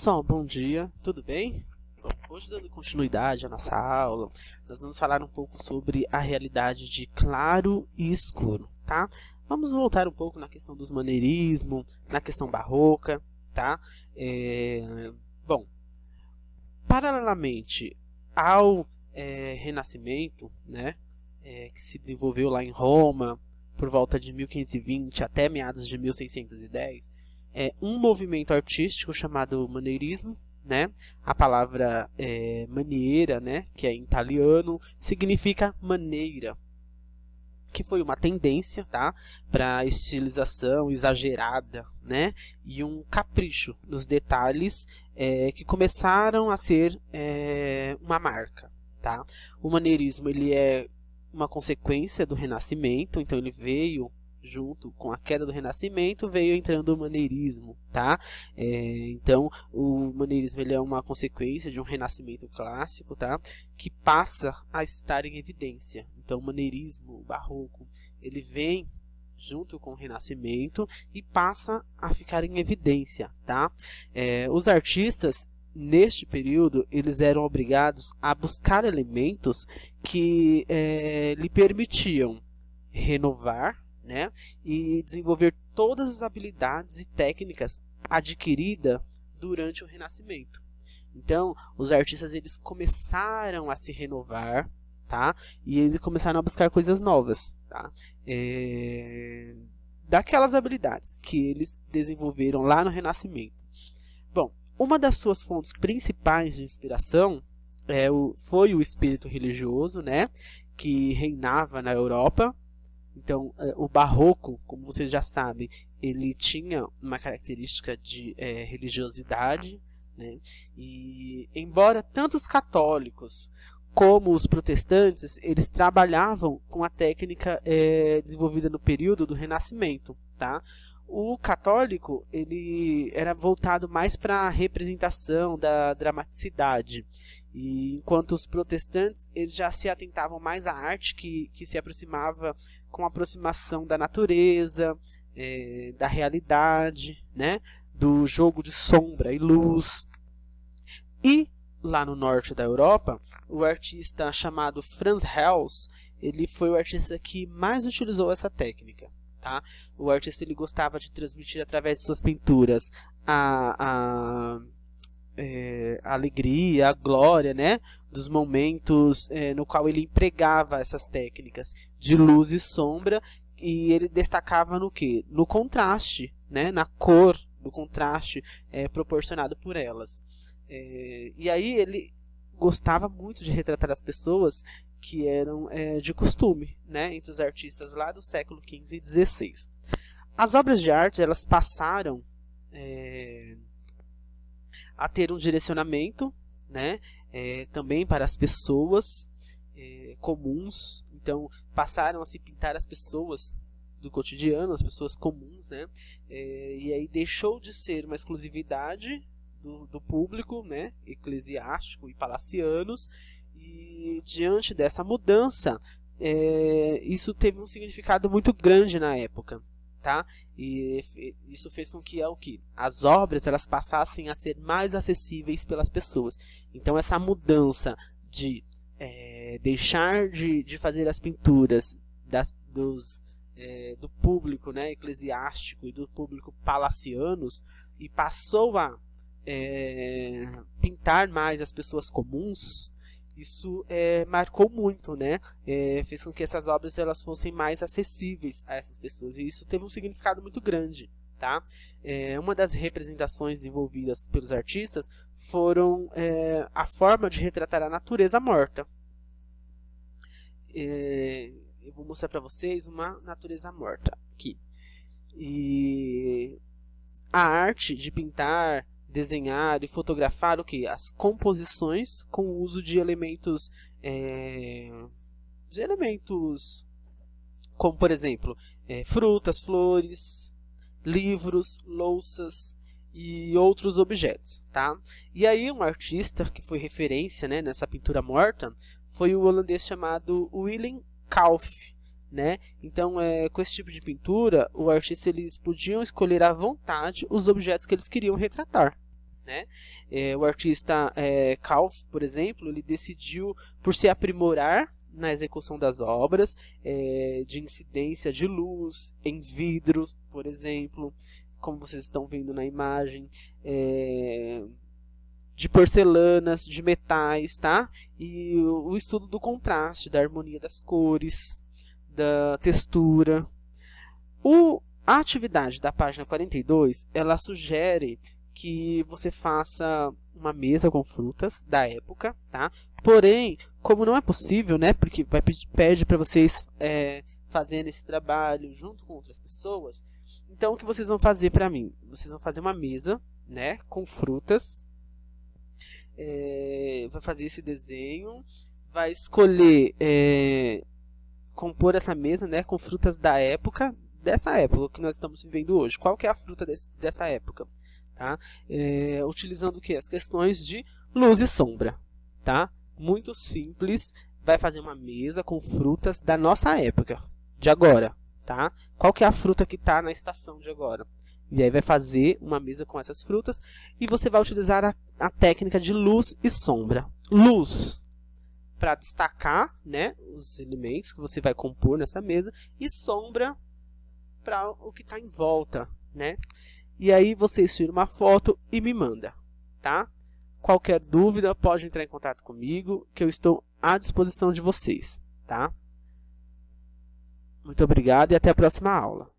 pessoal, bom dia, tudo bem? Bom, hoje, dando continuidade à nossa aula, nós vamos falar um pouco sobre a realidade de claro e escuro, tá? Vamos voltar um pouco na questão dos maneirismos, na questão barroca, tá? Bom, paralelamente ao Renascimento, né, que se desenvolveu lá em Roma por volta de 1520 até meados de 1610, um movimento artístico chamado maneirismo, né? A palavra maniera, né, que é em italiano, significa maneira, que foi uma tendência, tá, para estilização exagerada, né, e um capricho nos detalhes que começaram a ser uma marca, tá? O maneirismo ele é uma consequência do Renascimento, então ele veio junto com a queda do Renascimento, veio entrando o maneirismo, tá? Então, o maneirismo ele é uma consequência de um Renascimento clássico, tá? Que passa a estar em evidência. Então, o maneirismo, o barroco, ele vem junto com o Renascimento e passa a ficar em evidência, tá? Os artistas neste período eles eram obrigados a buscar elementos que lhe permitiam renovar, né, e desenvolver todas as habilidades e técnicas adquiridas durante o Renascimento. Então, os artistas eles começaram a se renovar, tá? E eles começaram a buscar coisas novas, tá? Daquelas habilidades que eles desenvolveram lá no Renascimento. Bom, uma das suas fontes principais de inspiração foi o espírito religioso, né, que reinava na Europa. Então, o barroco, como vocês já sabem, ele tinha uma característica de religiosidade, né? E embora tanto os católicos como os protestantes, eles trabalhavam com a técnica desenvolvida no período do Renascimento, tá? O católico ele era voltado mais para a representação da dramaticidade, e enquanto os protestantes eles já se atentavam mais à arte que se aproximava com a aproximação da natureza, da realidade, né, do jogo de sombra e luz. E lá no norte da Europa, o artista chamado Frans Hals, ele foi o artista que mais utilizou essa técnica. Tá? O artista ele gostava de transmitir através de suas pinturas a alegria, a glória, né, dos momentos no qual ele empregava essas técnicas de luz e sombra, e ele destacava no quê? No contraste, né, na cor, no contraste proporcionado por elas. E aí ele gostava muito de retratar as pessoas que eram de costume, né, entre os artistas lá do século XV e XVI. As obras de arte elas passaram a ter um direcionamento, né, também para as pessoas comuns. Então passaram a se pintar as pessoas do cotidiano, as pessoas comuns, né, e aí deixou de ser uma exclusividade do público, né, eclesiástico e palacianos. E diante dessa mudança, isso teve um significado muito grande na época, tá? E isso fez com que as obras elas passassem a ser mais acessíveis pelas pessoas. Então essa mudança de deixar de fazer as pinturas do público, né, eclesiástico e do público palacianos, e passou a pintar mais as pessoas comuns. Isso marcou muito, né? Fez com que essas obras elas fossem mais acessíveis a essas pessoas, e isso teve um significado muito grande, tá? Uma das representações desenvolvidas pelos artistas foram a forma de retratar a natureza morta. Eu vou mostrar para vocês uma natureza morta aqui. E a arte de pintar, desenhar e fotografar as composições com o uso de elementos como, por exemplo, frutas, flores, livros, louças e outros objetos, tá? E aí um artista que foi referência, né, nessa pintura morta foi o holandês chamado Willem Kalf, né? Então, com esse tipo de pintura, o artista eles podiam escolher à vontade os objetos que eles queriam retratar. né? O artista Kalf, por exemplo, ele decidiu por se aprimorar na execução das obras, de incidência de luz em vidros, por exemplo, como vocês estão vendo na imagem, de porcelanas, de metais, tá? E o estudo do contraste, da harmonia das cores, da textura. A atividade da página 42, ela sugere que você faça uma mesa com frutas da época, tá? Porém, como não é possível, né? Porque pede para vocês fazerem esse trabalho junto com outras pessoas. Então, o que vocês vão fazer para mim? Vocês vão fazer uma mesa, né? Com frutas. Vai fazer esse desenho. Vai escolher compor essa mesa, né? Com frutas da época. Dessa época que nós estamos vivendo hoje. Qual que é a fruta dessa época? Tá? Utilizando o que? As questões de luz e sombra. Tá? Muito simples. Vai fazer uma mesa com frutas da nossa época. De agora. Tá? Qual que é a fruta que está na estação de agora? E aí vai fazer uma mesa com essas frutas. E você vai utilizar a técnica de luz e sombra. Luz para destacar, né, os elementos que você vai compor nessa mesa. E sombra para o que está em volta, né? E aí vocês tiram uma foto e me manda, tá? Qualquer dúvida pode entrar em contato comigo, que eu estou à disposição de vocês, tá? Muito obrigado e até a próxima aula.